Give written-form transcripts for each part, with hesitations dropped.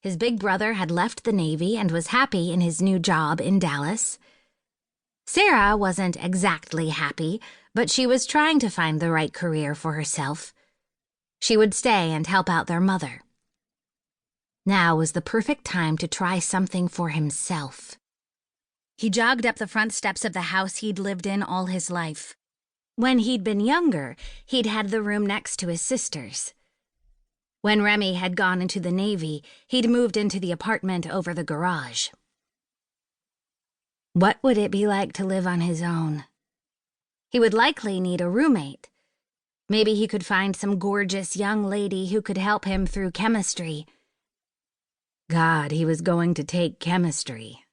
His big brother had left the Navy and was happy in his new job in Dallas. Sarah wasn't exactly happy, but she was trying to find the right career for herself. She would stay and help out their mother. Now was the perfect time to try something for himself. He jogged up the front steps of the house he'd lived in all his life. When he'd been younger, he'd had the room next to his sister's. When Remy had gone into the Navy, he'd moved into the apartment over the garage. What would it be like to live on his own? He would likely need a roommate. Maybe he could find some gorgeous young lady who could help him through chemistry. God, he was going to take chemistry.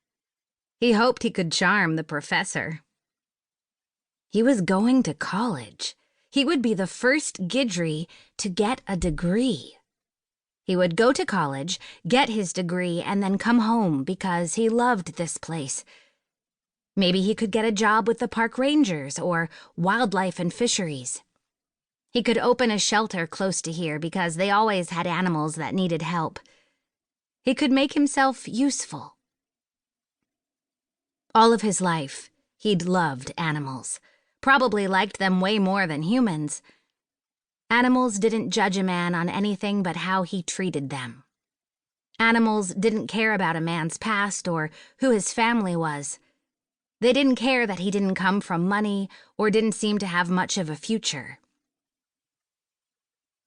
He hoped he could charm the professor. He was going to college. He would be the first Guidry to get a degree. He would go to college, get his degree, and then come home because he loved this place. Maybe he could get a job with the park rangers or wildlife and fisheries. He could open a shelter close to here because they always had animals that needed help. He could make himself useful. All of his life, he'd loved animals, probably liked them way more than humans. Animals didn't judge a man on anything but how he treated them. Animals didn't care about a man's past or who his family was. They didn't care that he didn't come from money or didn't seem to have much of a future.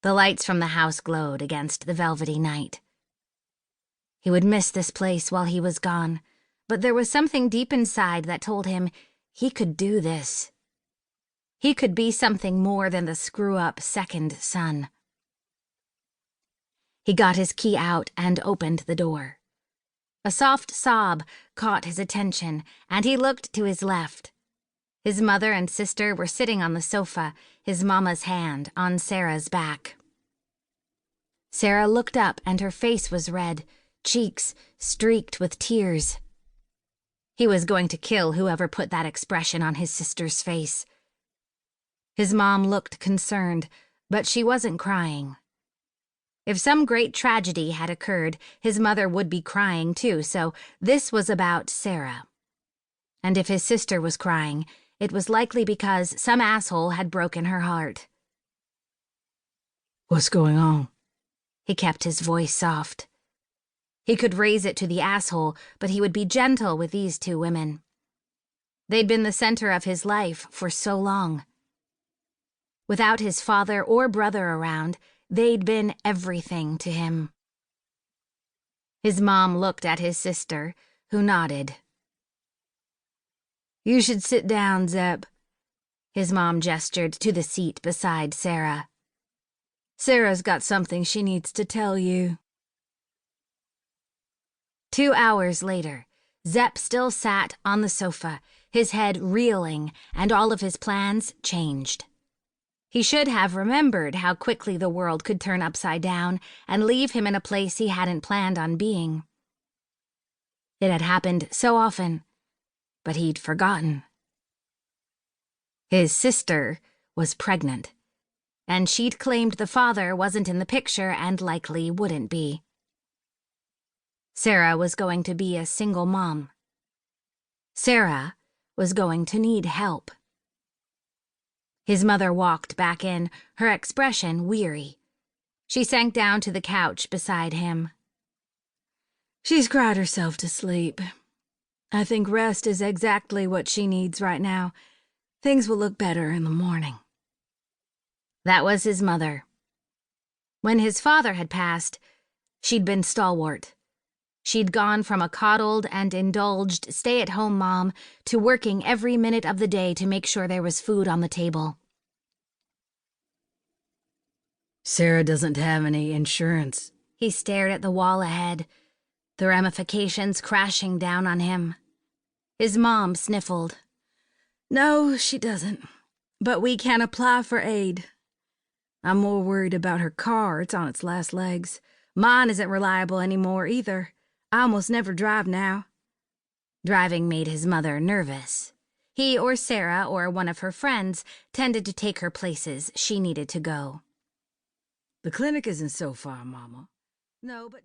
The lights from the house glowed against the velvety night. He would miss this place while he was gone, but there was something deep inside that told him he could do this. He could be something more than the screw-up second son. He got his key out and opened the door. A soft sob caught his attention, and he looked to his left. His mother and sister were sitting on the sofa, his mama's hand on Sarah's back. Sarah looked up, and her face was red, cheeks streaked with tears. He was going to kill whoever put that expression on his sister's face. His mom looked concerned, but she wasn't crying. If some great tragedy had occurred, his mother would be crying too, so this was about Sarah. And if his sister was crying, it was likely because some asshole had broken her heart. "What's going on?" He kept his voice soft. He could raise it to the asshole, but he would be gentle with these two women. They'd been the center of his life for so long. Without his father or brother around, they'd been everything to him. His mom looked at his sister, who nodded. "You should sit down, Zep." His mom gestured to the seat beside Sarah. "Sarah's got something she needs to tell you." 2 hours later, Zep still sat on the sofa, his head reeling, and all of his plans changed. He should have remembered how quickly the world could turn upside down and leave him in a place he hadn't planned on being. It had happened so often, but he'd forgotten. His sister was pregnant, and she'd claimed the father wasn't in the picture and likely wouldn't be. Sarah was going to be a single mom. Sarah was going to need help. His mother walked back in, her expression weary. She sank down to the couch beside him. "She's cried herself to sleep. I think rest is exactly what she needs right now. Things will look better in the morning." That was his mother. When his father had passed, she'd been stalwart. She'd gone from a coddled and indulged stay-at-home mom to working every minute of the day to make sure there was food on the table. "Sarah doesn't have any insurance." He stared at the wall ahead, the ramifications crashing down on him. His mom sniffled. "No, she doesn't. But we can apply for aid. I'm more worried about her car. It's on its last legs. Mine isn't reliable anymore either. I almost never drive now." Driving made his mother nervous. He or Sarah or one of her friends tended to take her places she needed to go. "The clinic isn't so far, Mama." "No, but..."